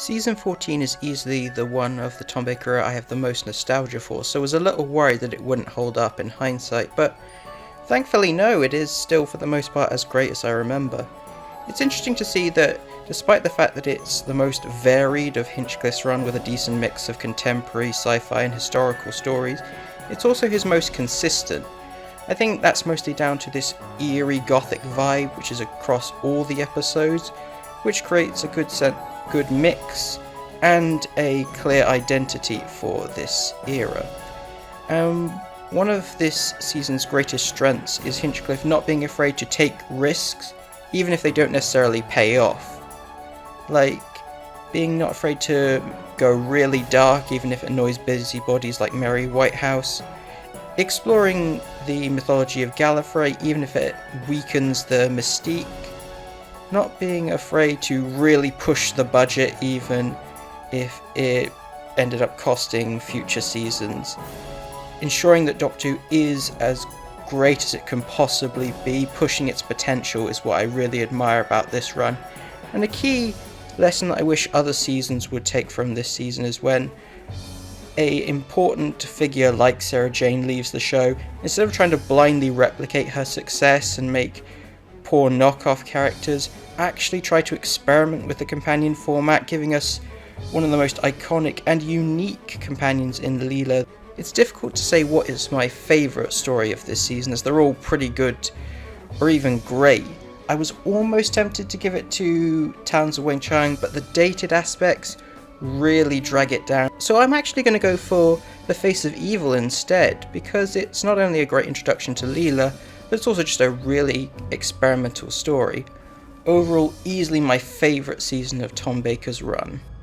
Season 14 is easily the one of the Tom Baker era I have the most nostalgia for, so I was a little worried that it wouldn't hold up in hindsight, but thankfully no, it is still for the most part as great as I remember. It's interesting to see that despite the fact that it's the most varied of Hinchcliffe's run with a decent mix of contemporary, sci-fi and historical stories, it's also his most consistent. I think that's mostly down to this eerie gothic vibe which is across all the episodes, which creates a good mix and a clear identity for this era. One of this season's greatest strengths is Hinchcliffe not being afraid to take risks, even if they don't necessarily pay off. Like, being not afraid to go really dark, even if it annoys busybodies like Mary Whitehouse. Exploring the mythology of Gallifrey, even if it weakens the mystique. Not being afraid to really push the budget, even if it ended up costing future seasons. Ensuring that Doctor Who is as great as it can possibly be, pushing its potential, is what I really admire about this run. And a key lesson that I wish other seasons would take from this season is when an important figure like Sarah Jane leaves the show, instead of trying to blindly replicate her success and make poor knockoff characters, actually try to experiment with the companion format, giving us one of the most iconic and unique companions in Leela. It's difficult to say what is my favourite story of this season, as they're all pretty good or even great. I was almost tempted to give it to Talons of Weng-Chiang, but the dated aspects really drag it down. So I'm actually going to go for The Face of Evil instead, because it's not only a great introduction to Leela, but it's also just a really experimental story. Overall, easily my favourite season of Tom Baker's run.